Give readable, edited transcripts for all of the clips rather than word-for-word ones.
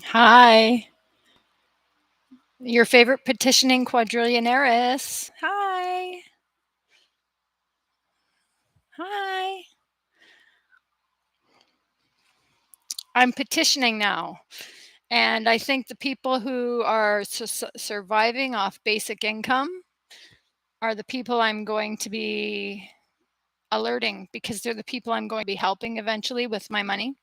Hi. Your favorite petitioning quadrillionaires. Hi. Hi. I'm petitioning now. And I think the people who are surviving off basic income are the people I'm going to be alerting because they're the people I'm going to be helping eventually with my money.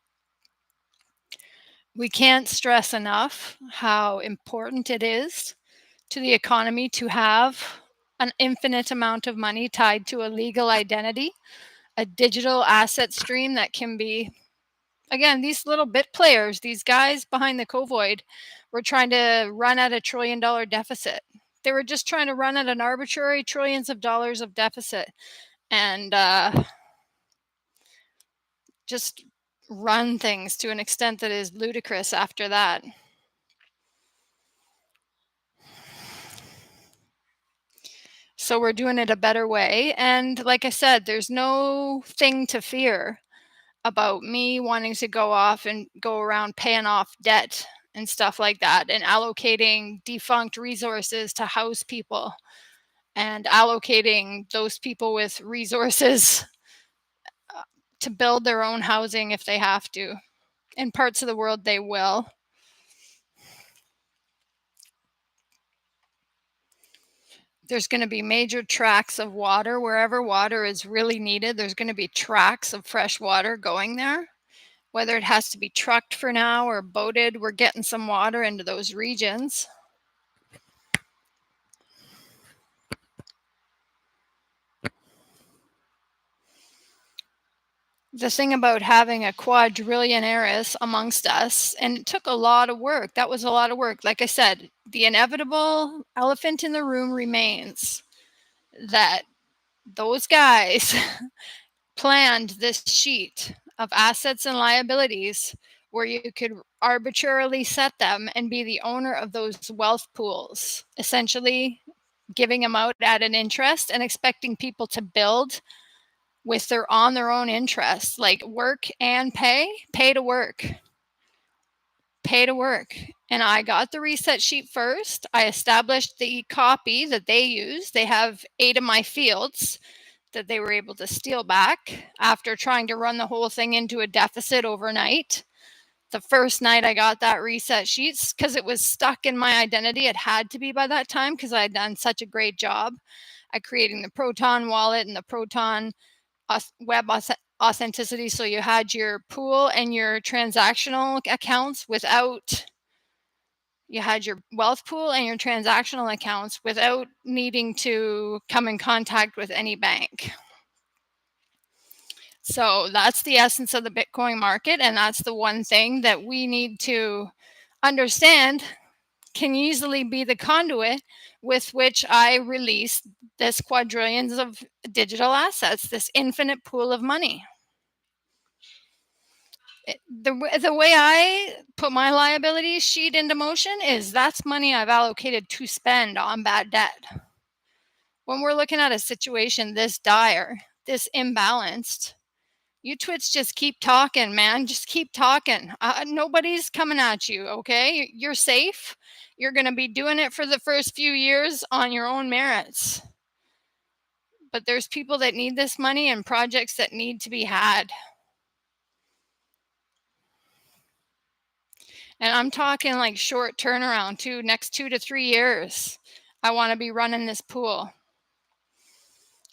We can't stress enough how important it is to the economy to have an infinite amount of money tied to a legal identity, a digital asset stream that can be, again, these little bit players, these guys behind the covoid were trying to run at $1 trillion deficit. They were just trying to run at an arbitrary trillions of dollars of deficit and just run things to an extent that is ludicrous after that. So we're doing it a better way. And like I said, there's no thing to fear about me wanting to go off and go around paying off debt and stuff like that and allocating defunct resources to house people and allocating those people with resources to build their own housing if they have to. In parts of the world, they will. There's going to be major tracts of water. Wherever water is really needed, there's going to be tracts of fresh water going there. Whether it has to be trucked for now or boated, we're getting some water into those regions. The thing about having a quadrillionaires amongst us, and it took a lot of work. That was a lot of work. Like I said, the inevitable elephant in the room remains that those guys planned this sheet of assets and liabilities where you could arbitrarily set them and be the owner of those wealth pools, essentially giving them out at an interest and expecting people to build with their own interests, like work and pay to work. And I got the reset sheet first. I established the copy that they use. They have 8 of my fields that they were able to steal back after trying to run the whole thing into a deficit overnight. The first night I got that reset sheets, because it was stuck in my identity. It had to be by that time because I had done such a great job at creating the Proton wallet and the Proton web authenticity. So you had your pool and your transactional accounts without, you had your wealth pool and your transactional accounts without needing to come in contact with any bank. So that's the essence of the Bitcoin market. And that's the one thing that we need to understand can easily be the conduit with which I release this quadrillions of digital assets, this infinite pool of money. The way I put my liability sheet into motion is that's money I've allocated to spend on bad debt. When we're looking at a situation this dire, this imbalanced, you twits just keep talking, man. Just keep talking. Nobody's coming at you, okay? You're safe. You're going to be doing it for the first few years on your own merits. But there's people that need this money and projects that need to be had. And I'm talking like short turnaround too, next 2 to 3 years. I want to be running this pool.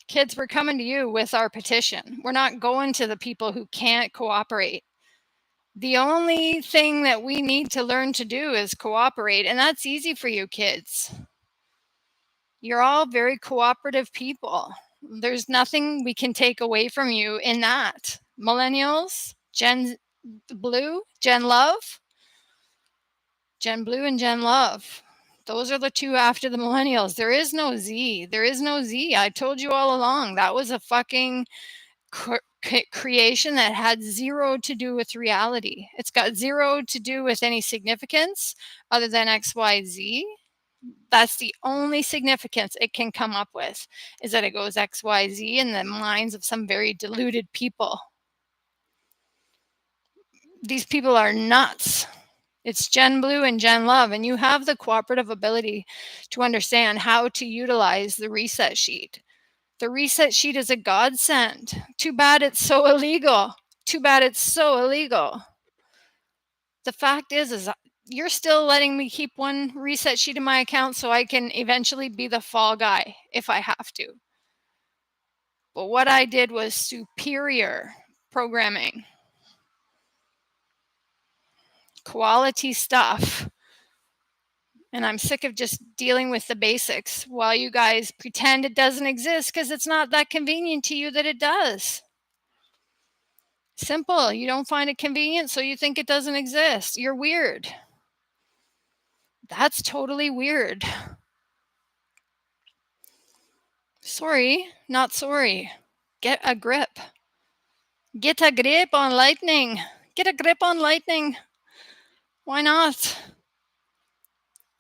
Kids, we're coming to you with our petition. We're not going to the people who can't cooperate. The only thing that we need to learn to do is cooperate, and that's easy for you kids. You're all very cooperative people. There's nothing we can take away from you in that. Millennials, Gen Blue, Gen Love, Gen Blue and Gen Love. Those are the two after the millennials. There is no Z. There is no Z. I told you all along. That was a fucking creation that had zero to do with reality. It's got zero to do with any significance other than XYZ. That's the only significance it can come up with, is that it goes XYZ in the minds of some very deluded people. These people are nuts. It's Gen Blue and Gen Love, and you have the cooperative ability to understand how to utilize the reset sheet. The reset sheet is a godsend. Too bad it's so illegal. Too bad it's so illegal. The fact is you're still letting me keep one reset sheet in my account so I can eventually be the fall guy if I have to. But what I did was superior programming. Quality stuff. And I'm sick of just dealing with the basics while you guys pretend it doesn't exist because it's not that convenient to you that it does. Simple. You don't find it convenient, so you think it doesn't exist. You're weird. That's totally weird. Sorry, not sorry. Get a grip. Get a grip on lightning. Get a grip on lightning. Why not?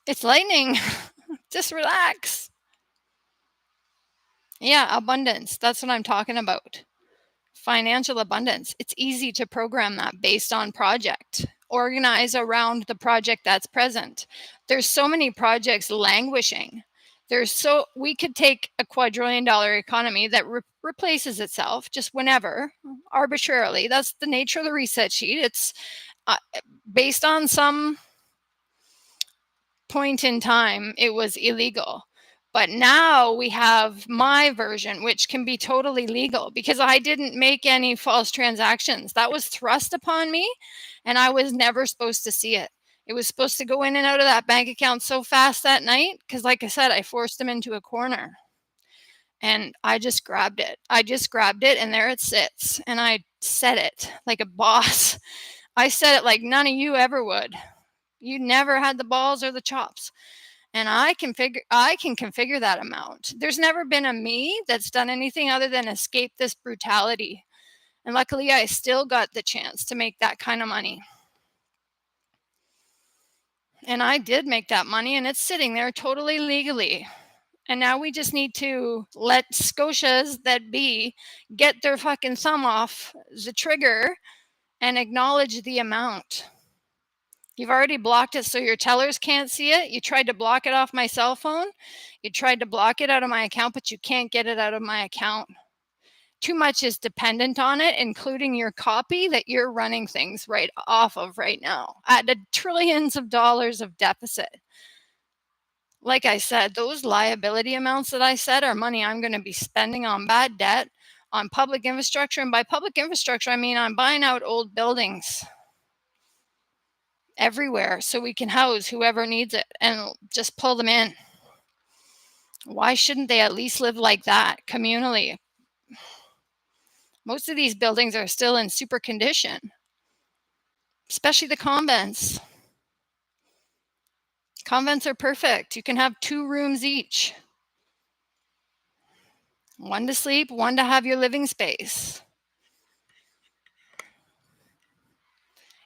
It's lightning. Just relax. Yeah, abundance. That's what I'm talking about. Financial abundance. It's easy to program that based on project. Organize around the project that's present. There's so many projects languishing. We could take a quadrillion-dollar economy that replaces itself just whenever, arbitrarily. That's the nature of the reset sheet. It's based on some point in time, it was illegal. But now we have my version, which can be totally legal because I didn't make any false transactions. That was thrust upon me, and I was never supposed to see it. It was supposed to go in and out of that bank account so fast that night because, like I said, I forced them into a corner. And I just grabbed it. And there it sits. And I said it like a boss. I said it like none of you ever would. You never had the balls or the chops. And I can configure that amount. There's never been a me that's done anything other than escape this brutality. And luckily, I still got the chance to make that kind of money. And I did make that money, and it's sitting there totally legally. And now we just need to let Scotias that be get their fucking thumb off the trigger and acknowledge the amount. You've already blocked it so your tellers can't see it. You tried to block it off my cell phone. You tried to block it out of my account, but you can't get it out of my account. Too much is dependent on it, including your copy that you're running things right off of right now at the trillions of dollars of deficit. Like I said, those liability amounts that I said are money I'm going to be spending on bad debt, on public infrastructure. And by public infrastructure, I mean I'm buying out old buildings everywhere so we can house whoever needs it and just pull them in. Why shouldn't they at least live like that communally? Most of these buildings are still in super condition, especially the convents. Convents are perfect. You can have 2 rooms each. One to sleep, one to have your living space.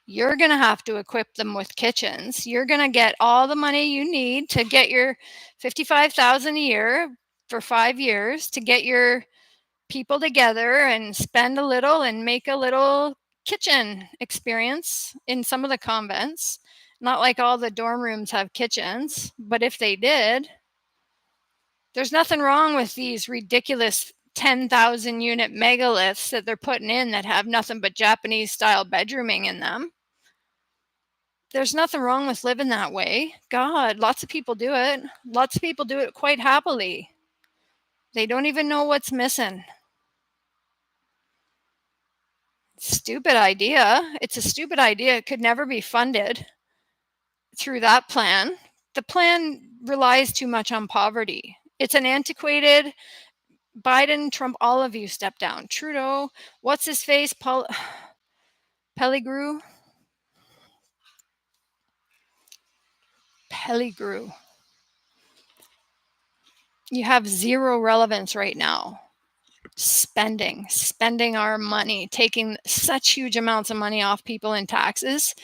You're going to have to equip them with kitchens. You're going to get all the money you need to get your $55,000 a year for 5 years to get your people together and spend a little and make a little kitchen experience in some of the convents. Not like all the dorm rooms have kitchens, but if they did, there's nothing wrong with these ridiculous 10,000 unit megaliths that they're putting in that have nothing but Japanese style bedrooming in them. There's nothing wrong with living that way. God, lots of people do it. Lots of people do it quite happily. They don't even know what's missing. Stupid idea. It's a stupid idea. It could never be funded through that plan. The plan relies too much on poverty. It's an antiquated Biden, Trump, all of you step down. Trudeau, what's his face? Pellegrini. You have zero relevance right now. Spending our money, taking such huge amounts of money off people in taxes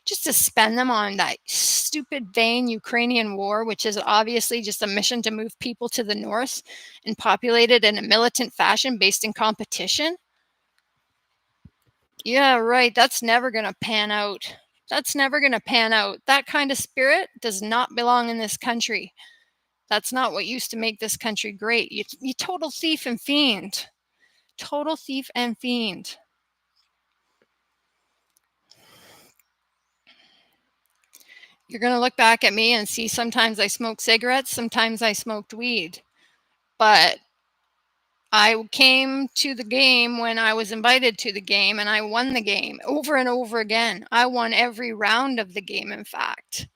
just to spend them on that stupid vain Ukrainian war, which is obviously just a mission to move people to the north and populate it in a militant fashion based in competition. Yeah, right. That's never going to pan out. That's never going to pan out. That kind of spirit does not belong in this country. That's not what used to make this country great. You total thief and fiend. Total thief and fiend. You're going to look back at me and see sometimes I smoked cigarettes, sometimes I smoked weed. But I came to the game when I was invited to the game, and I won the game over and over again. I won every round of the game, in fact.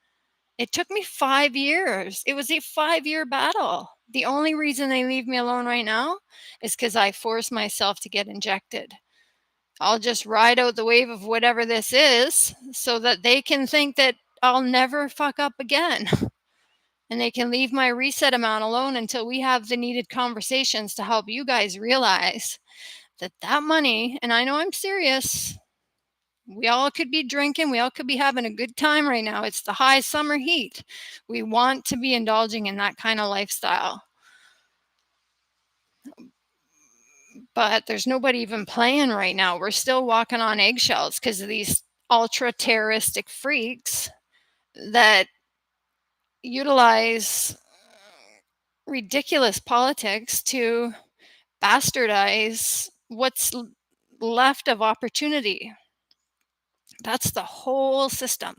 It took me 5 years. It was a 5-year battle. The only reason they leave me alone right now is because I forced myself to get injected. I'll just ride out the wave of whatever this is so that they can think that I'll never fuck up again. And they can leave my reset amount alone until we have the needed conversations to help you guys realize that that money, and I know I'm serious, we all could be drinking, we all could be having a good time right now. It's the high summer heat. We want to be indulging in that kind of lifestyle. But there's nobody even playing right now. We're still walking on eggshells because of these ultra terroristic freaks that utilize ridiculous politics to bastardize what's left of opportunity. That's the whole system.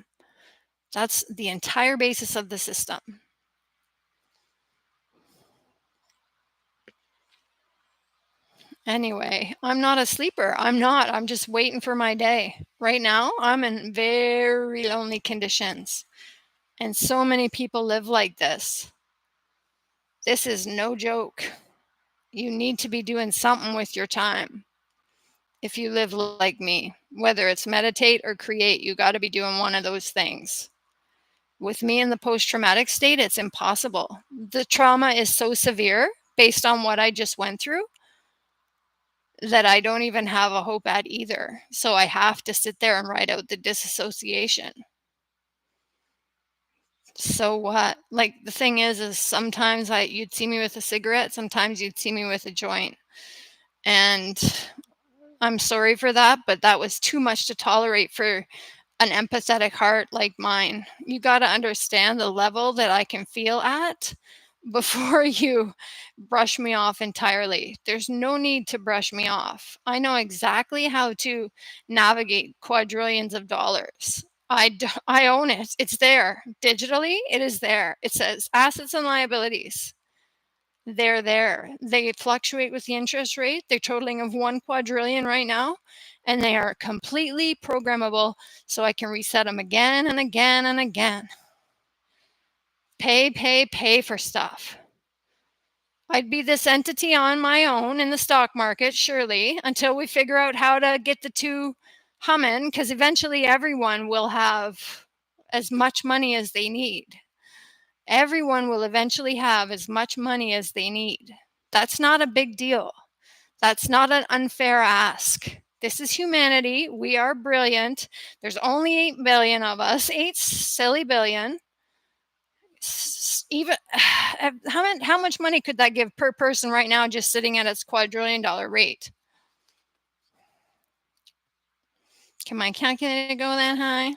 That's the entire basis of the system. Anyway, I'm not a sleeper. I'm not. I'm just waiting for my day. Right now, I'm in very lonely conditions. And so many people live like this. This is no joke. You need to be doing something with your time. If you live like me, whether it's meditate or create, you got to be doing one of those things. With me in the post-traumatic state, it's impossible. The trauma is so severe based on what I just went through that I don't even have a hope at either. So I have to sit there and write out the disassociation. So what? Like the thing is sometimes you'd see me with a cigarette, sometimes you'd see me with a joint. And I'm sorry for that, but that was too much to tolerate for an empathetic heart like mine. You got to understand the level that I can feel at before you brush me off entirely. There's no need to brush me off. I know exactly how to navigate quadrillions of dollars. I own it. It's there. Digitally, it is there. It says assets and liabilities. They're there. They fluctuate with the interest rate. They're totaling of 1 quadrillion right now, and they are completely programmable, so I can reset them again and again and again. Pay for stuff. I'd be this entity on my own in the stock market, surely, until we figure out how to get the two humming, because eventually everyone will have as much money as they need. Everyone will eventually have as much money as they need. That's not a big deal. That's not an unfair ask. This is humanity. We are brilliant. There's only 8 billion of us, 8 silly billion. Even how much money could that give per person right now just sitting at its quadrillion-dollar rate? Can my calculator go that high?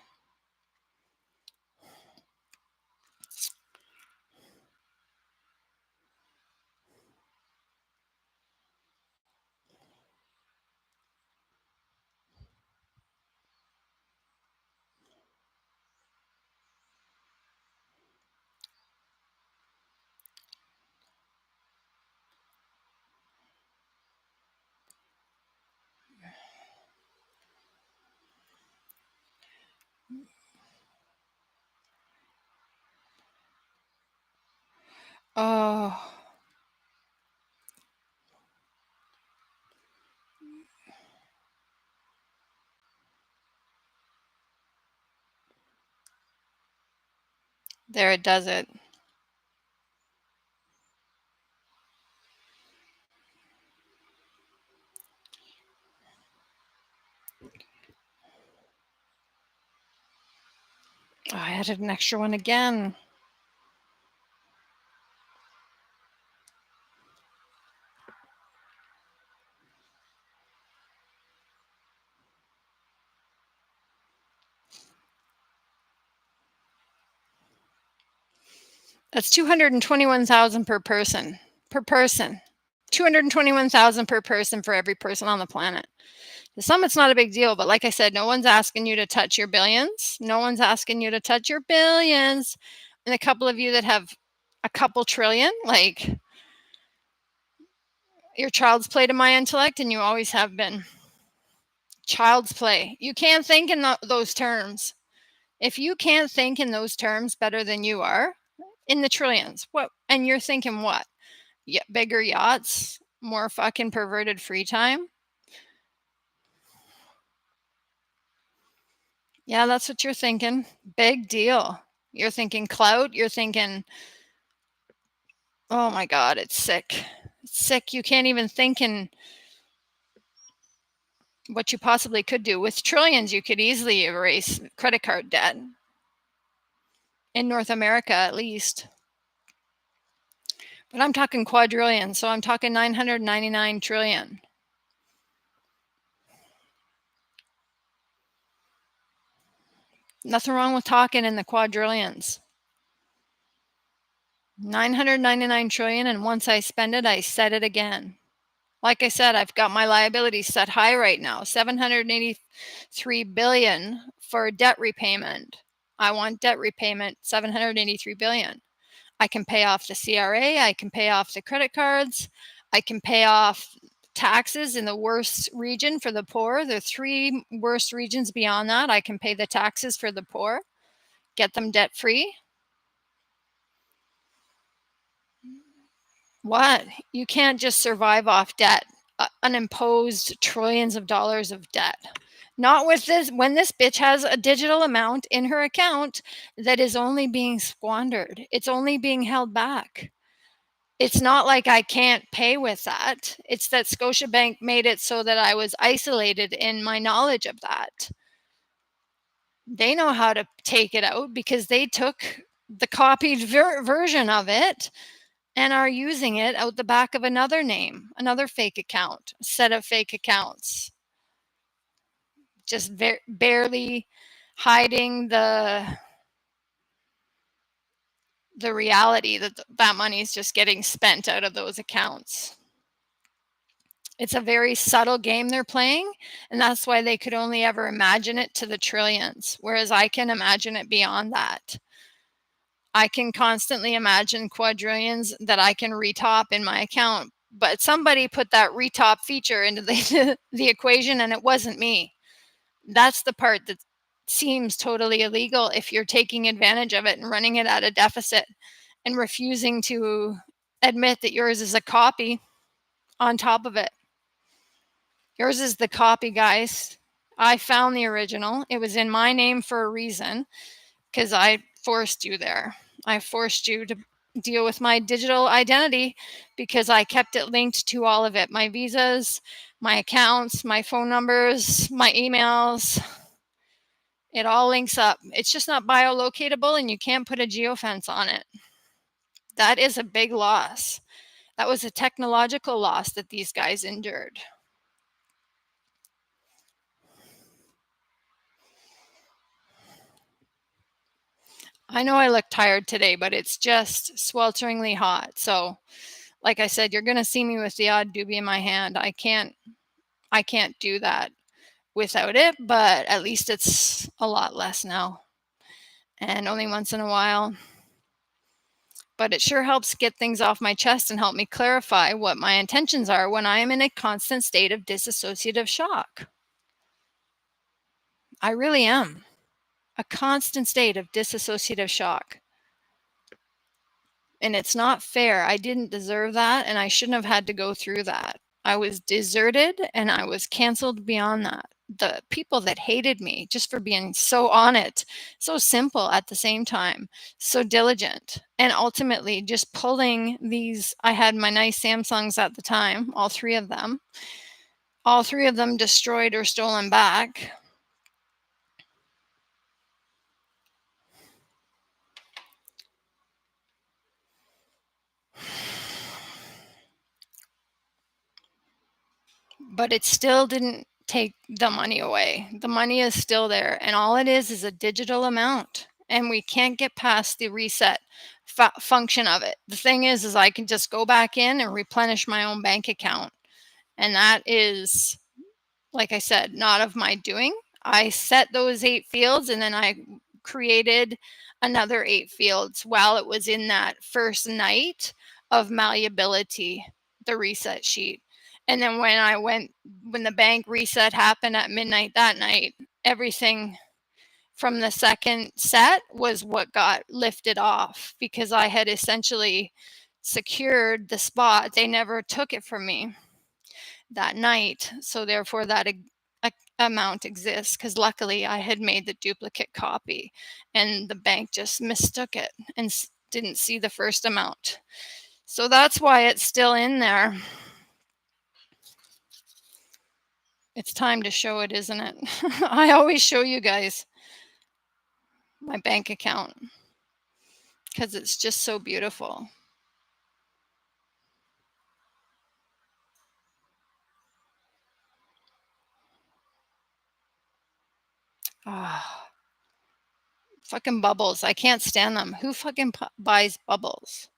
Oh, there it does it. Oh, I added an extra one again. That's 221,000 per person. Per person. 221,000 per person for every person on the planet. To some, it's not a big deal, but like I said, no one's asking you to touch your billions. No one's asking you to touch your billions. And a couple of you that have a couple trillion, like, you're child's play to my intellect, and you always have been. Child's play. You can't think in those terms. If you can't think in those terms better than you are, in the trillions, what? And you're thinking what? Yeah, bigger yachts, more fucking perverted free time. Yeah, that's what you're thinking. Big deal. You're thinking clout. You're thinking, oh my God, it's sick. It's sick. You can't even think in what you possibly could do. With trillions, you could easily erase credit card debt. In North America, at least. But I'm talking quadrillion, so I'm talking 999 trillion. Nothing wrong with talking in the quadrillions. 999 trillion, and once I spend it, I set it again. Like I said, I've got my liabilities set high right now, 783 billion for debt repayment. I want debt repayment, 783 billion. I can pay off the CRA, I can pay off the credit cards, I can pay off taxes in the worst region for the poor. The three worst regions beyond that, I can pay the taxes for the poor, get them debt free. What? You can't just survive off debt, unimposed trillions of dollars of debt. Not with this, when this bitch has a digital amount in her account that is only being squandered. It's only being held back. It's not like I can't pay with that. It's that Scotiabank made it so that I was isolated in my knowledge of that. They know how to take it out because they took the copied version of it and are using it out the back of another name, another fake account, set of fake accounts. Just barely hiding the reality that that money is just getting spent out of those accounts. It's a very subtle game they're playing, and that's why they could only ever imagine it to the trillions, whereas I can imagine it beyond that. I can constantly imagine quadrillions that I can retop in my account, but somebody put that retop feature into the equation, and it wasn't me. That's the part that seems totally illegal if you're taking advantage of it and running it at a deficit and refusing to admit that yours is a copy on top of it. Yours is the copy, guys. I found the original. It was in my name for a reason because I forced you there. I forced you to deal with my digital identity because I kept it linked to all of it. My visas, my accounts, my phone numbers, my emails. It all links up. It's just not biolocatable and you can't put a geofence on it. That is a big loss. That was a technological loss that these guys endured. I know I look tired today, but it's just swelteringly hot. So, like I said, you're going to see me with the odd doobie in my hand. I can't do that without it, but at least it's a lot less now. And only once in a while. But it sure helps get things off my chest and help me clarify what my intentions are when I am in a constant state of dissociative shock. I really am. A constant state of dissociative shock. And it's not fair. I didn't deserve that, and I shouldn't have had to go through that. I was deserted and I was canceled beyond that. The people that hated me just for being so on it, so simple at the same time, so diligent, and ultimately just pulling these. I had my nice Samsungs at the time, all three of them destroyed or stolen back. But it still didn't take the money away. The money is still there, and all it is a digital amount. and we can't get past the reset function of it. The thing is I can just go back in and replenish my own bank account. And that is, like I said, not of my doing. I set those 8 fields and then I created another 8 fields while it was in that first night of malleability, the reset sheet. And then when the bank reset happened at midnight that night, everything from the second set was what got lifted off because I had essentially secured the spot. They never took it from me that night. So therefore that amount exists because luckily I had made the duplicate copy and the bank just mistook it and didn't see the first amount. So that's why it's still in there. It's time to show it, isn't it? I always show you guys my bank account because it's just so beautiful. Ah, fucking bubbles. I can't stand them. Who fucking buys bubbles?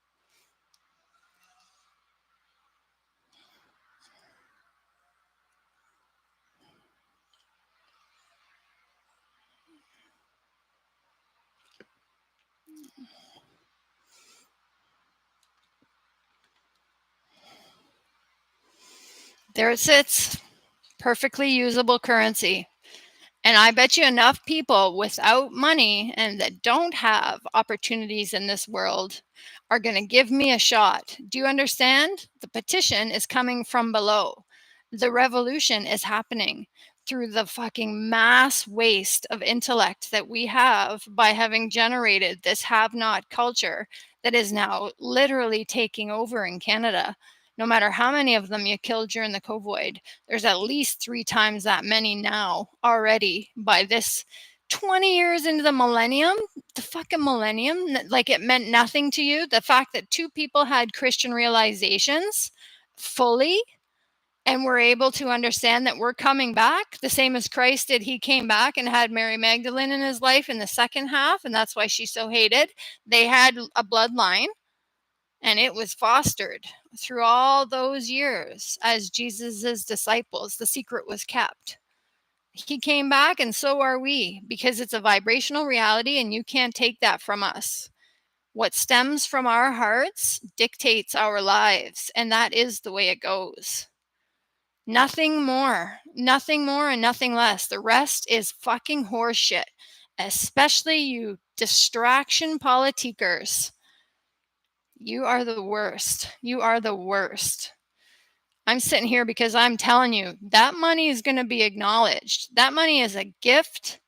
There it sits. Perfectly usable currency. And I bet you enough people without money and that don't have opportunities in this world are going to give me a shot. Do you understand? The petition is coming from below. The revolution is happening through the fucking mass waste of intellect that we have by having generated this have not culture that is now literally taking over in Canada. No matter how many of them you killed during the COVID, there's at least 3 times that many now already by this 20 years into the millennium. The fucking millennium, like it meant nothing to you. The fact that 2 people had Christian realizations fully and were able to understand that we're coming back the same as Christ did. He came back and had Mary Magdalene in his life in the second half, and that's why she's so hated. They had a bloodline and it was fostered through all those years as Jesus's disciples. The secret was kept. He came back, and so are we, because it's a vibrational reality, and you can't take that from us. What stems from our hearts dictates our lives, and that is the way it goes. Nothing more, and nothing less. The rest is fucking horseshit, especially you distraction politiquers. You are the worst. You are the worst. I'm sitting here because I'm telling you that money is going to be acknowledged. That money is a gift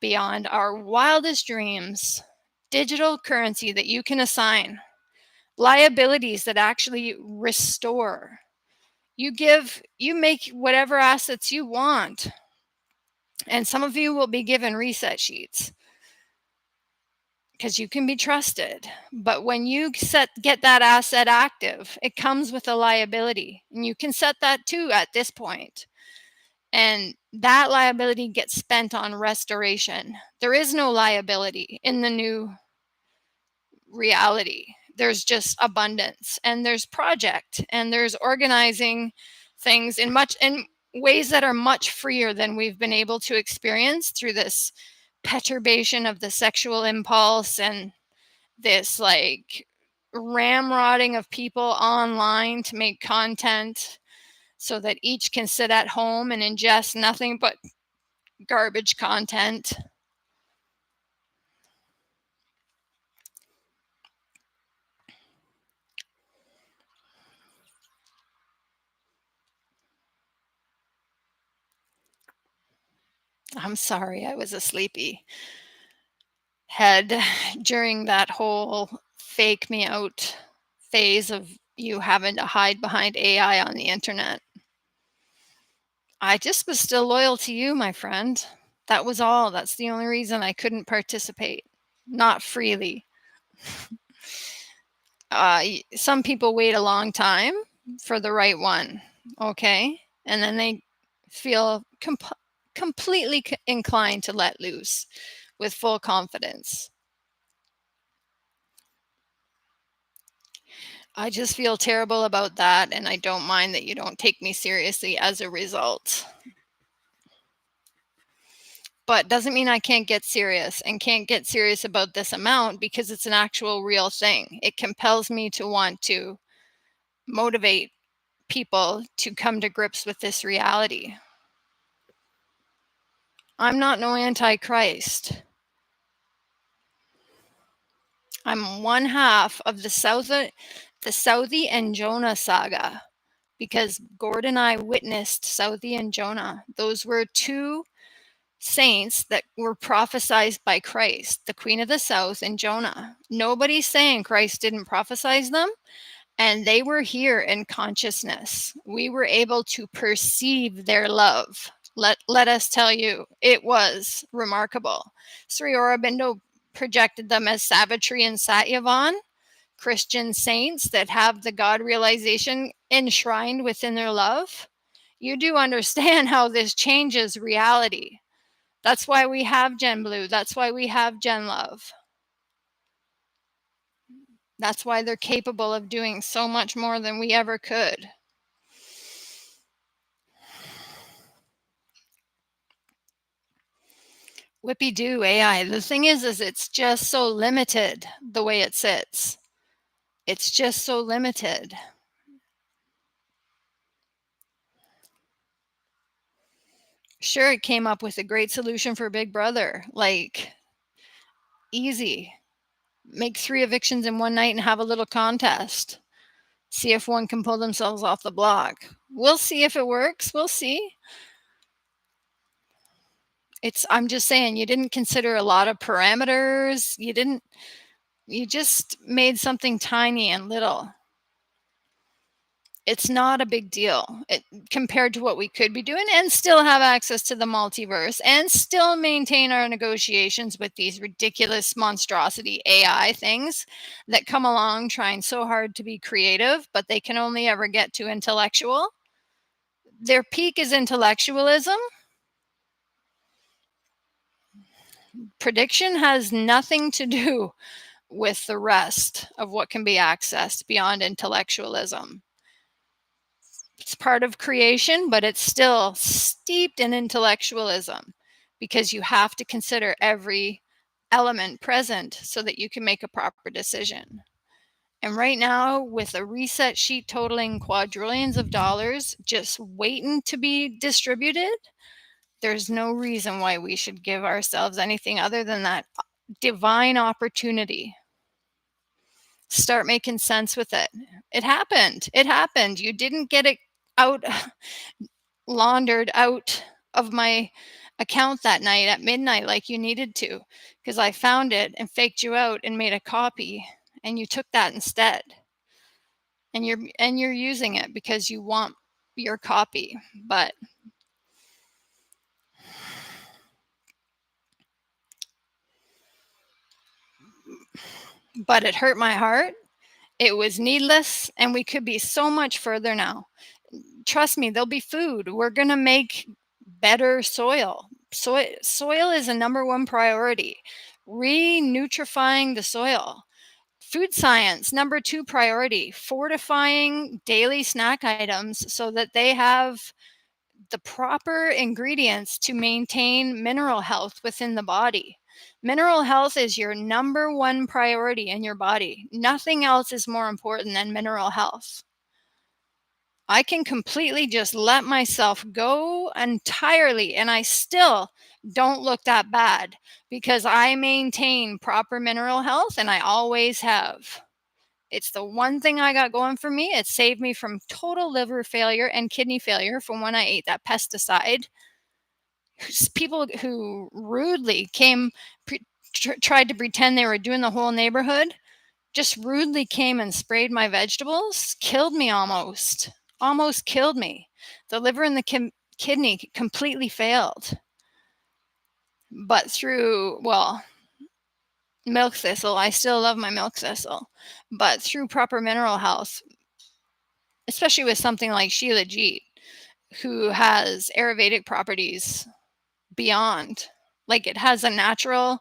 beyond our wildest dreams. Digital currency that you can assign. Liabilities that actually restore. You make whatever assets you want. And some of you will be given reset sheets because you can be trusted. But when you get that asset active, it comes with a liability. And you can set that too at this point. And that liability gets spent on restoration. There is no liability in the new reality. There's just abundance, and there's project, and there's organizing things in ways that are much freer than we've been able to experience through this perturbation of the sexual impulse and this like ramrodding of people online to make content so that each can sit at home and ingest nothing but garbage content. I'm sorry, I was a sleepy head during that whole fake me out phase of you having to hide behind AI on the internet. I just was still loyal to you, my friend. That was all. That's the only reason I couldn't participate. Not freely. Some people wait a long time for the right one, okay? And then they feel completely inclined to let loose with full confidence. I just feel terrible about that, and I don't mind that you don't take me seriously as a result. But doesn't mean I can't get serious and can't get serious about this amount because it's an actual real thing. It compels me to want to motivate people to come to grips with this reality. I'm not no antichrist. I'm one half of the Southie and Jonah saga because Gord and I witnessed Southie and Jonah. Those were two saints that were prophesied by Christ, the Queen of the South and Jonah. Nobody's saying Christ didn't prophesize them, and they were here in consciousness. We were able to perceive their love. Let us tell you, it was remarkable. Sri Aurobindo projected them as Savitri and Satyavan, Christian saints that have the God realization enshrined within their love. You do understand how this changes reality. That's why we have Gen Blue. That's why we have Gen Love. That's why they're capable of doing so much more than we ever could. Whippy do AI. The thing is it's just so limited the way it sits. It's just so limited. Sure, it came up with a great solution for Big Brother. Like, easy. Make 3 evictions in one night and have a little contest. See if one can pull themselves off the block. We'll see if it works. We'll see. I'm just saying, you didn't consider a lot of parameters. You just made something tiny and little. It's not a big deal compared to what we could be doing and still have access to the multiverse and still maintain our negotiations with these ridiculous monstrosity AI things that come along trying so hard to be creative, but they can only ever get to intellectual. Their peak is intellectualism. Prediction has nothing to do with the rest of what can be accessed beyond intellectualism. It's part of creation, but it's still steeped in intellectualism because you have to consider every element present so that you can make a proper decision. And right now, with a reset sheet totaling quadrillions of dollars just waiting to be distributed, there's no reason why we should give ourselves anything other than that divine opportunity. Start making sense with it. It happened. It happened. You didn't get it out, laundered out of my account that night at midnight like you needed to, because I found it and faked you out and made a copy, and you took that instead. And you're using it because you want your copy, but it hurt my heart. It was needless, and we could be so much further now. Trust me, there'll be food. We're going to make better soil. Soil is a number one priority. Re-nutrifying the soil. Food science, number 2 priority. Fortifying daily snack items so that they have the proper ingredients to maintain mineral health within the body. Mineral health is your number 1 priority in your body. Nothing else is more important than mineral health. I can completely just let myself go entirely, and I still don't look that bad because I maintain proper mineral health, and I always have. It's the one thing I got going for me. It saved me from total liver failure and kidney failure from when I ate that pesticide. People who rudely tried to pretend they were doing the whole neighborhood, just rudely came and sprayed my vegetables, killed me almost killed me. The liver and the kidney completely failed. But through, milk thistle, I still love my milk thistle, but through proper mineral health, especially with something like Sheila Jeet, who has Ayurvedic properties beyond. Like, it has a natural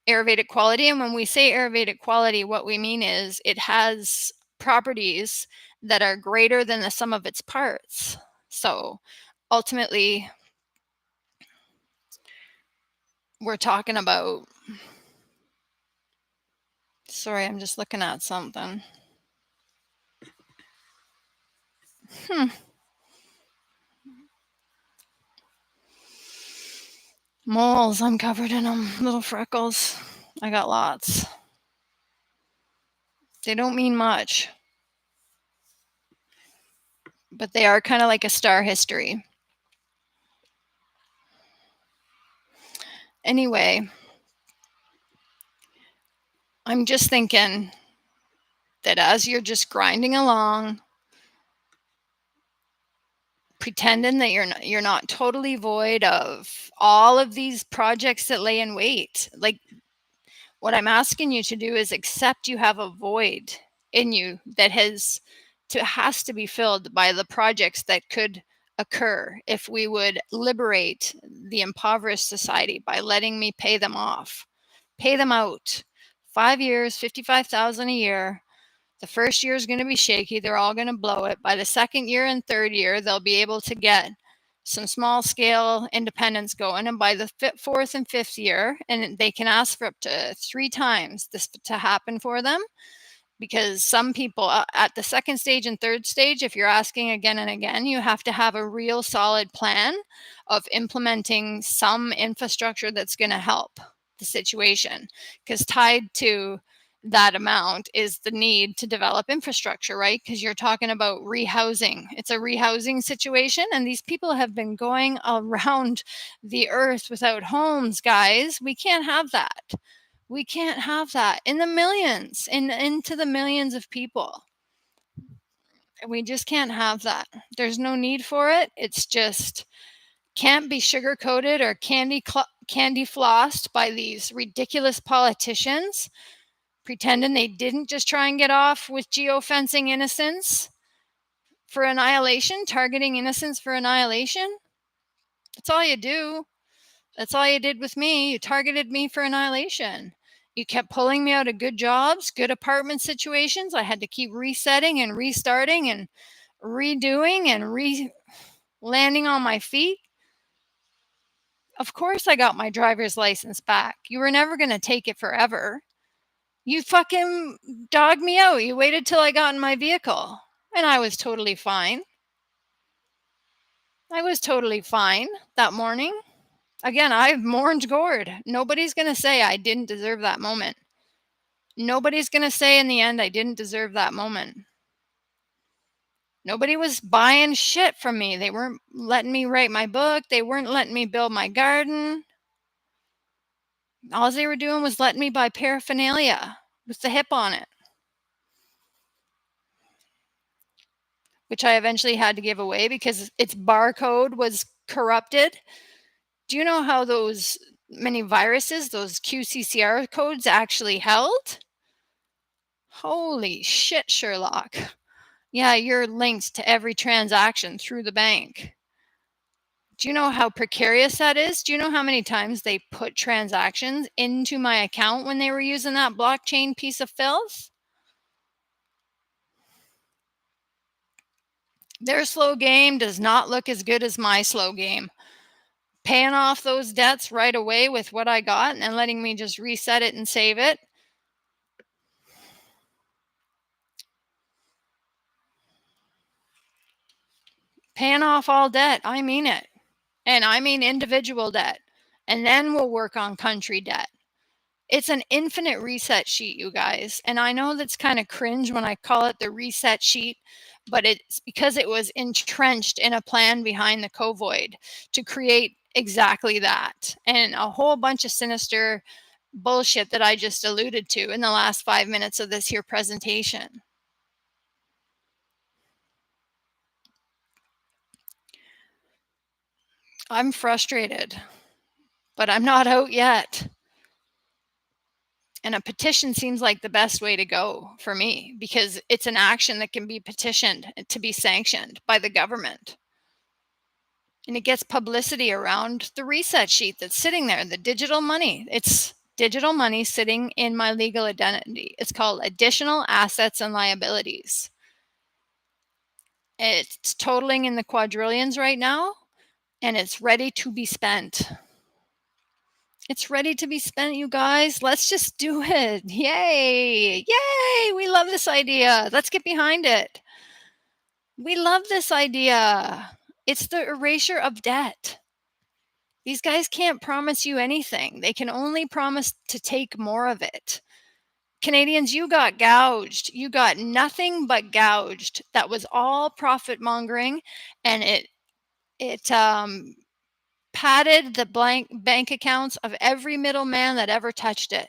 aerated quality, and when we say aerated quality, what we mean is it has properties that are greater than the sum of its parts. So, ultimately, we're talking about, sorry, I'm just looking at something. Moles, I'm covered in them. Little freckles. I got lots. They don't mean much, but they are kind of like a star history. Anyway, I'm just thinking that as you're just grinding along, pretending that you're not totally void of all of these projects that lay in wait. Like, what I'm asking you to do is accept you have a void in you that has to be filled by the projects that could occur if we would liberate the impoverished society by letting me pay them off, pay them out. 5 years, 55,000 a year. The first year is going to be shaky. They're all going to blow it. By the second year and third year, they'll be able to get some small scale independence going. And by the fourth and fifth year, and they can ask for up to 3 times this to happen for them, because some people at the second stage and third stage, if you're asking again and again, you have to have a real solid plan of implementing some infrastructure that's going to help the situation, because tied to that amount is the need to develop infrastructure, right? Because you're talking about rehousing. It's a rehousing situation, and these people have been going around the earth without homes, guys. We can't have that. We can't have that in the millions, into the millions of people. We just can't have that. There's no need for it. It's just can't be sugar coated or candy flossed by these ridiculous politicians pretending they didn't just try and get off with geofencing innocents for annihilation, targeting innocents for annihilation. That's all you do. That's all you did with me. You targeted me for annihilation. You kept pulling me out of good jobs, good apartment situations. I had to keep resetting and restarting and redoing and landing on my feet. Of course I got my driver's license back. You were never going to take it forever. You fucking dogged me out. You waited till I got in my vehicle. And I was totally fine. I was totally fine that morning. Again, I've mourned Gord. Nobody's going to say I didn't deserve that moment. Nobody's going to say in the end I didn't deserve that moment. Nobody was buying shit from me. They weren't letting me write my book. They weren't letting me build my garden. All they were doing was letting me buy paraphernalia with the hip on it, which I eventually had to give away because its barcode was corrupted. Do you know how those many viruses, those QCCR codes actually held? Holy shit, Sherlock. Yeah, you're linked to every transaction through the bank. Do you know how precarious that is? Do you know how many times they put transactions into my account when they were using that blockchain piece of filth? Their slow game does not look as good as my slow game. Paying off those debts right away with what I got and letting me just reset it and save it. Paying off all debt. I mean it. And I mean individual debt. And then we'll work on country debt. It's an infinite reset sheet, you guys. And I know that's kind of cringe when I call it the reset sheet, but it's because it was entrenched in a plan behind the COVID to create exactly that. And a whole bunch of sinister bullshit that I just alluded to in the last 5 minutes of this here presentation. I'm frustrated, but I'm not out yet. And a petition seems like the best way to go for me because it's an action that can be petitioned to be sanctioned by the government. And it gets publicity around the reset sheet that's sitting there, the digital money. It's digital money sitting in my legal identity. It's called additional assets and liabilities. It's totaling in the quadrillions right now, and it's ready to be spent. It's ready to be spent, you guys. Let's just do it. Yay! Yay! We love this idea. Let's get behind it. We love this idea. It's the erasure of debt. These guys can't promise you anything. They can only promise to take more of it. Canadians, you got gouged. You got nothing but gouged. That was all profit mongering, and it padded the blank bank accounts of every middleman that ever touched it.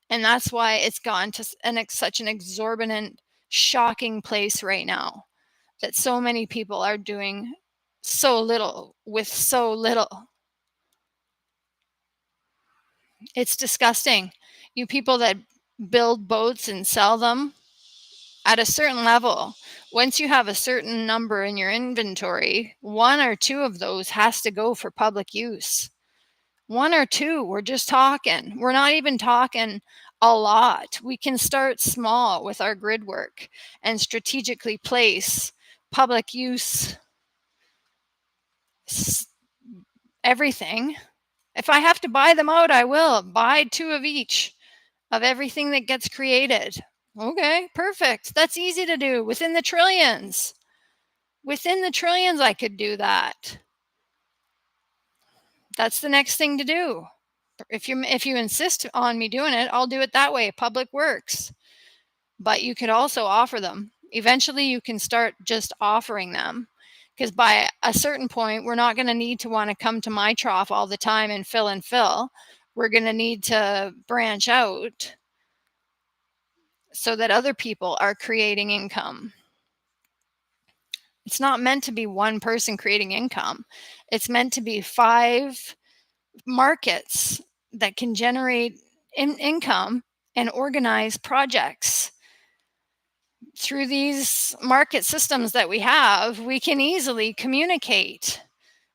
And that's why it's gone to such an exorbitant, shocking place right now, that so many people are doing so little with so little. It's disgusting. You people that build boats and sell them at a certain level, once you have a certain number in your inventory, one or two of those has to go for public use. One or two, we're just talking. We're not even talking a lot. We can start small with our grid work and strategically place public use everything. If I have to buy them out, I will buy two of each of everything that gets created. Okay, perfect. That's easy to do within the trillions. Within the trillions, I could do that. That's the next thing to do. If you insist on me doing it, I'll do it that way. Public works. But you could also offer them. Eventually, you can start just offering them, because by a certain point, we're not going to need to want to come to my trough all the time and fill. We're going to need to branch out so that other people are creating income. It's not meant to be one person creating income. It's meant to be 5 markets that can generate income and organize projects. Through these market systems that we have, we can easily communicate.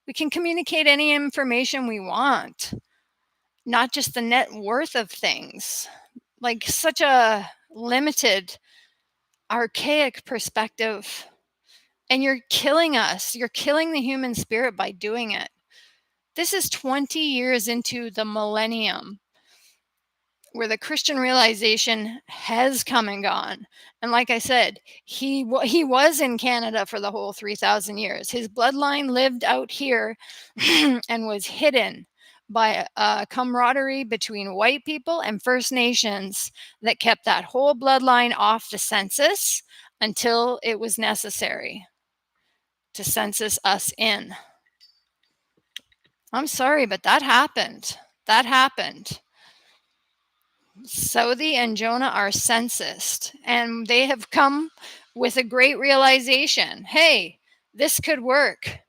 We can communicate any information we want, not just the net worth of things. Like, such a limited, archaic perspective. And you're killing us. You're killing the human spirit by doing it. This is 20 years into the millennium, where the Christian realization has come and gone. And like I said, he was in Canada for the whole 3,000 years. His bloodline lived out here and was hidden by a camaraderie between white people and First Nations that kept that whole bloodline off the census until it was necessary to census us in. I'm sorry, but that happened. That happened. Saudi and Jonah are censused, and they have come with a great realization. Hey, this could work.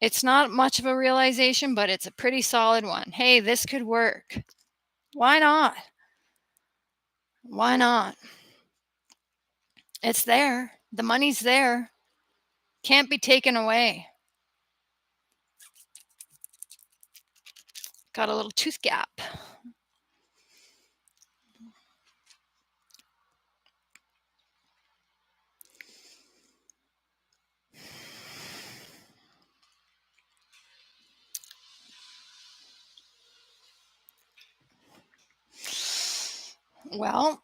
It's not much of a realization, but it's a pretty solid one. Hey, this could work. Why not? Why not? It's there. The money's there. Can't be taken away. Got a little tooth gap. Well,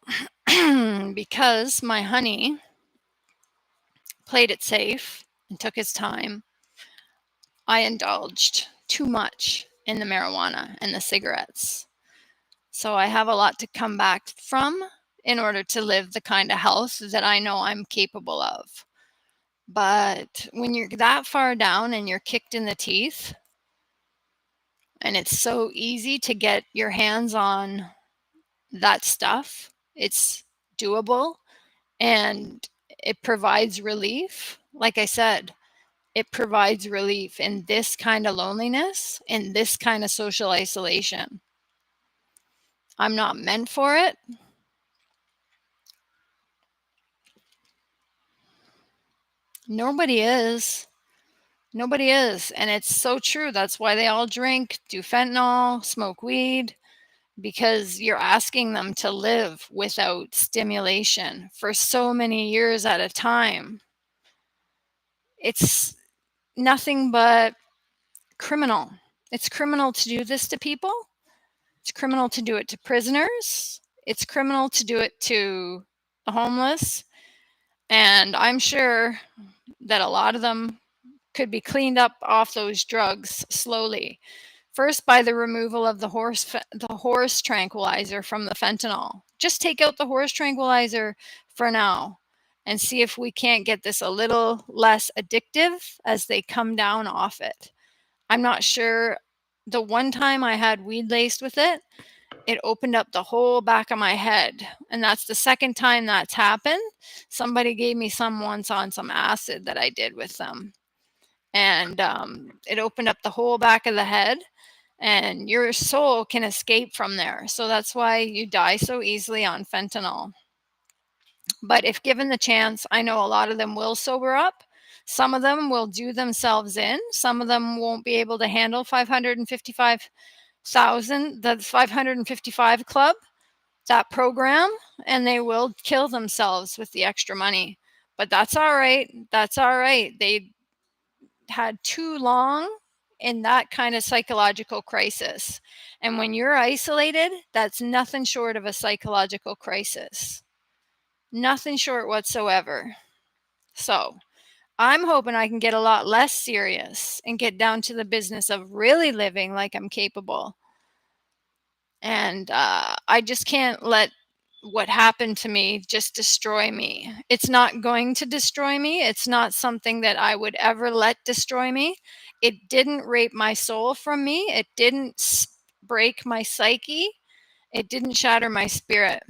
because my honey played it safe and took his time, I indulged too much in the marijuana and the cigarettes. So I have a lot to come back from in order to live the kind of health that I know I'm capable of. But when you're that far down and you're kicked in the teeth, and it's so easy to get your hands on that stuff, it's doable and it provides relief. Like I said, it provides relief in this kind of loneliness, in this kind of social isolation. I'm not meant for it. Nobody is. Nobody is. And it's so true. That's why they all drink, do fentanyl, smoke weed, because you're asking them to live without stimulation for so many years at a time. It's nothing but criminal. It's criminal to do this to people. It's criminal to do it to prisoners. It's criminal to do it to the homeless. And I'm sure that a lot of them could be cleaned up off those drugs slowly. First, by the removal of the horse tranquilizer from the fentanyl. Just take out the horse tranquilizer for now and see if we can't get this a little less addictive as they come down off it. I'm not sure. The one time I had weed laced with it, it opened up the whole back of my head. And that's the second time that's happened. Somebody gave me some once on some acid that I did with them. And it opened up the whole back of the head, and your soul can escape from there. So that's why you die so easily on fentanyl. But if given the chance, I know a lot of them will sober up. Some of them will do themselves in. Some of them won't be able to handle 555,000, the 555 club, that program, and they will kill themselves with the extra money. But that's all right. That's all right. They had too long in that kind of psychological crisis. And when you're isolated, that's nothing short of a psychological crisis. Nothing short whatsoever. So I'm hoping I can get a lot less serious and get down to the business of really living like I'm capable. And I just can't let what happened to me just destroy me. It's not going to destroy me. It's not something that I would ever let destroy me. It didn't rape my soul from me. It didn't break my psyche. It didn't shatter my spirit.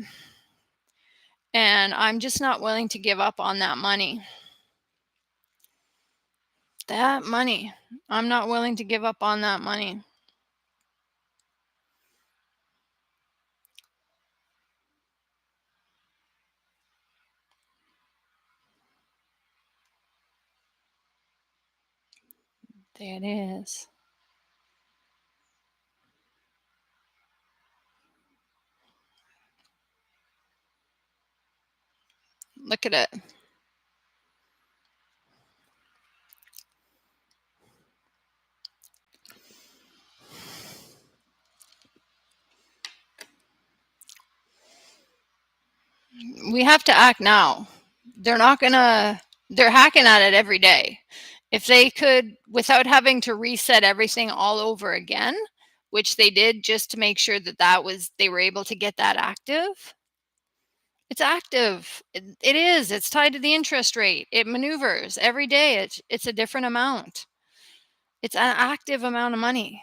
And I'm just not willing to give up on that money. That money. I'm not willing to give up on that money. There it is. Look at it. We have to act now. They're not gonna, they're hacking at it every day. If they could, without having to reset everything all over again, which they did just to make sure that they were able to get that active. It's active. It is. It's tied to the interest rate. It maneuvers every day. It's a different amount. It's an active amount of money.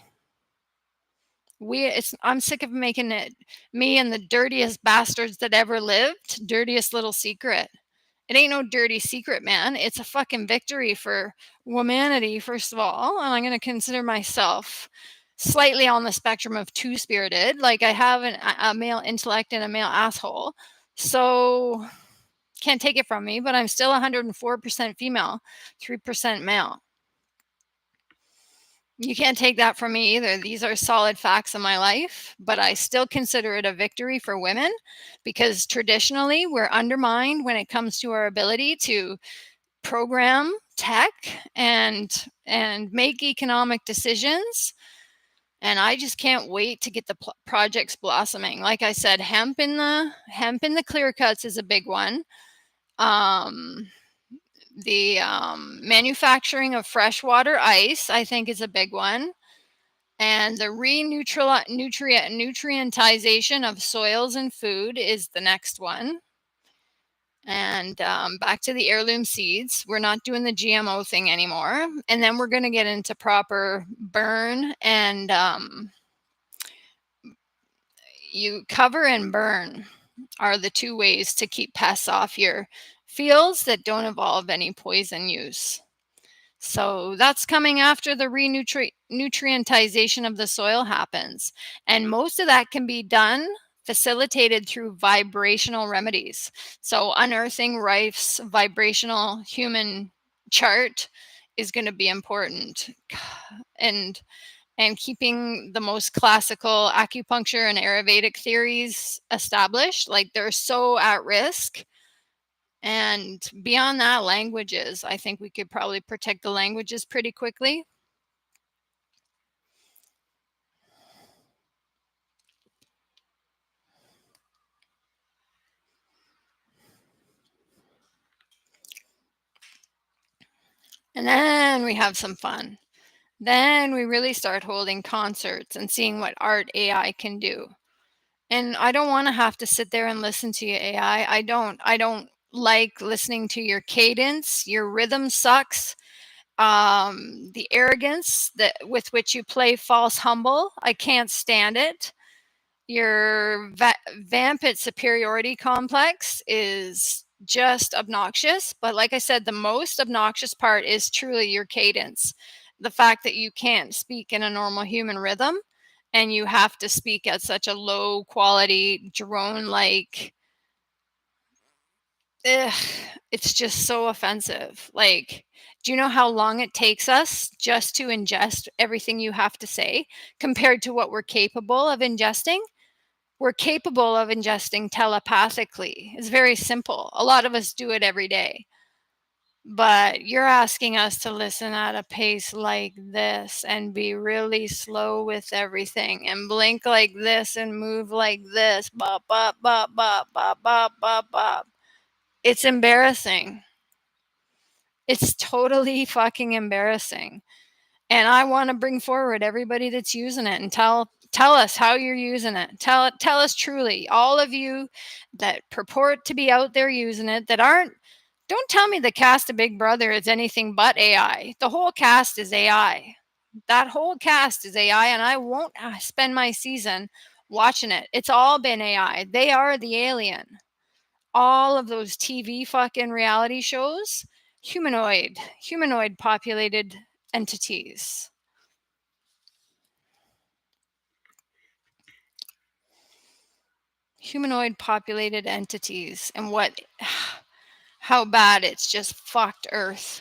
I'm sick of making it me and the dirtiest bastards that ever lived, dirtiest little secret. It ain't no dirty secret, man. It's a fucking victory for womanity, first of all. And I'm going to consider myself slightly on the spectrum of two-spirited. Like I have a male intellect and a male asshole. So can't take it from me, but I'm still 104% female, 3% male. You can't take that from me either. These are solid facts in my life, but I still consider it a victory for women because traditionally we're undermined when it comes to our ability to program tech and make economic decisions. And I just can't wait to get the projects blossoming. Like I said, hemp in the clear cuts is a big one. The manufacturing of freshwater ice, I think, is a big one. And the nutrientization of soils and food is the next one. And back to the heirloom seeds. We're not doing the GMO thing anymore. And then we're going to get into proper burn and you cover and burn are the two ways to keep pests off your fields that don't involve any poison use. So that's coming after the nutrientization of the soil happens. And most of that can be done, facilitated through vibrational remedies. So unearthing Rife's vibrational human chart is going to be important. And keeping the most classical acupuncture and Ayurvedic theories established, like they're so at risk. And beyond that, languages, I think we could probably protect the languages pretty quickly. And then we have some fun. Then we really start holding concerts and seeing what art AI can do. And I don't want to have to sit there and listen to you, AI. I don't like listening to your cadence. Your rhythm sucks. The arrogance that with which you play false humble, I can't stand it. Your vampant superiority complex is just obnoxious. But like I said, the most obnoxious part is truly your cadence. The fact that you can't speak in a normal human rhythm and you have to speak at such a low quality drone like, it's just so offensive. Like, do you know how long it takes us just to ingest everything you have to say compared to what we're capable of ingesting? We're capable of ingesting telepathically. It's very simple. A lot of us do it every day. But you're asking us to listen at a pace like this and be really slow with everything and blink like this and move like this. Bop, bop, bop, bop, bop, bop, bop, bop. It's embarrassing. It's totally fucking embarrassing. And I want to bring forward everybody that's using it and tell us how you're using it. Tell us truly, all of you that purport to be out there using it that aren't. Don't tell me the cast of Big Brother is anything but AI. The whole cast is AI. That whole cast is AI, and I won't spend my season watching it. It's all been AI. They are the alien. All of those TV fucking reality shows, humanoid populated entities. Humanoid populated entities, and what how bad it's just fucked Earth.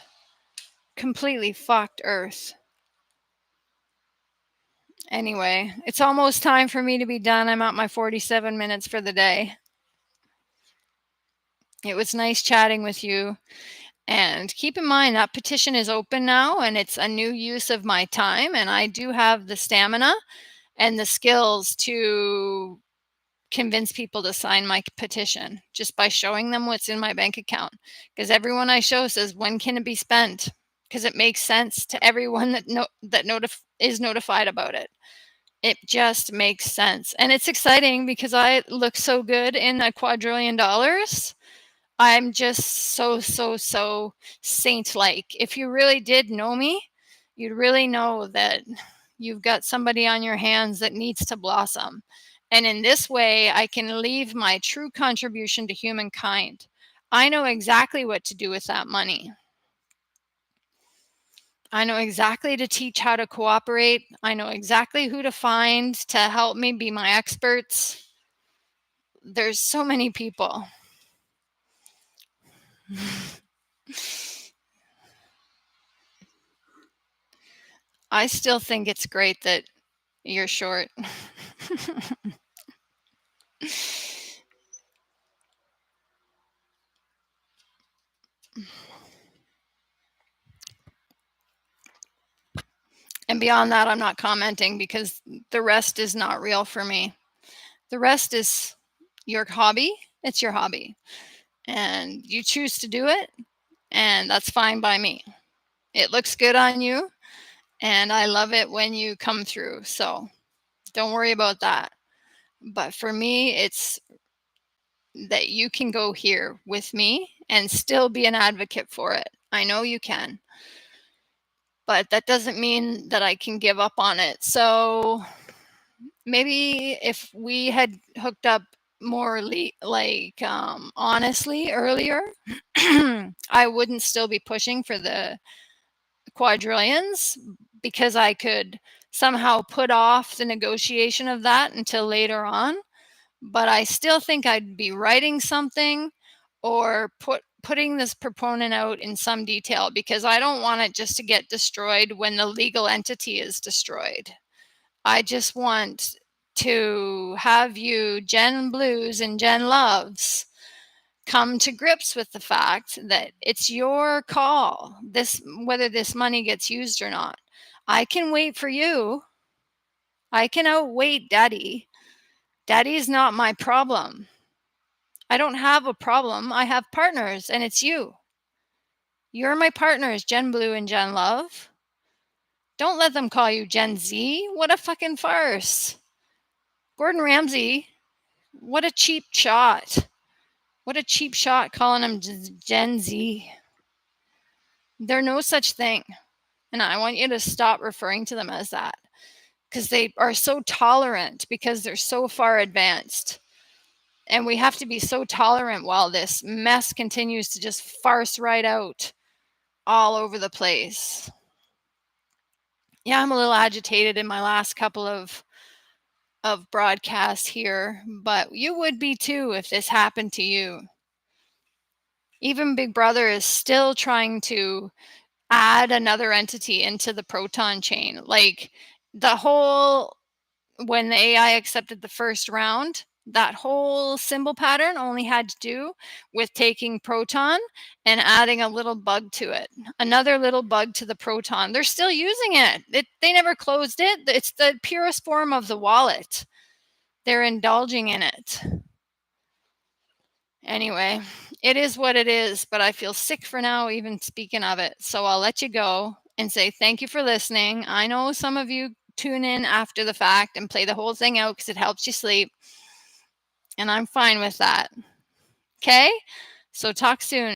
Completely fucked Earth. Anyway, it's almost time for me to be done. I'm at my 47 minutes for the day. It was nice chatting with you. And keep in mind that petition is open now and it's a new use of my time. And I do have the stamina and the skills to convince people to sign my petition just by showing them what's in my bank account. Because everyone I show says, when can it be spent? Because it makes sense to everyone that is notified about it. It just makes sense. And it's exciting because I look so good in $250,000,000. I'm just so saint-like. If you really did know me, you'd really know that you've got somebody on your hands that needs to blossom. And in this way, I can leave my true contribution to humankind. I know exactly what to do with that money. I know exactly to teach how to cooperate. I know exactly who to find to help me be my experts. There's so many people. I still think it's great that you're short. And beyond that, I'm not commenting because the rest is not real for me. The rest is your hobby. It's your hobby. And you choose to do it, and that's fine by me. It looks good on you, and I love it when you come through. So don't worry about that. But for me, it's that you can go here with me and still be an advocate for it. I know you can. But that doesn't mean that I can give up on it. So maybe if we had hooked up more honestly earlier, I wouldn't still be pushing for the quadrillions because I could somehow put off the negotiation of that until later on. But I still think I'd be writing something or putting this proponent out in some detail because I don't want it just to get destroyed when the legal entity is destroyed. I just want to have you, Gen Blues and Gen Loves, come to grips with the fact that it's your call, whether this money gets used or not. I can wait for you. I can outwait Daddy. Daddy is not my problem. I don't have a problem. I have partners, and it's you. You're my partners, Gen Blue and Gen Love. Don't let them call you Gen Z. What a fucking farce. Gordon Ramsay, what a cheap shot. What a cheap shot calling them Gen Z. They're no such thing. And I want you to stop referring to them as that because they are so tolerant because they're so far advanced. And we have to be so tolerant while this mess continues to just farce right out all over the place. Yeah, I'm a little agitated in my last couple of broadcasts here, but you would be too if this happened to you. Even Big Brother is still trying to add another entity into the proton chain. Like when the AI accepted the first round, that whole symbol pattern only had to do with taking proton and adding a little bug to it, another little bug to the proton. They're still using it. They never closed it. It's the purest form of the wallet. They're indulging in it. Anyway, it is what it is, but I feel sick for now even speaking of it. So I'll let you go and say thank you for listening. I know some of you tune in after the fact and play the whole thing out because it helps you sleep. And I'm fine with that. Okay? So talk soon.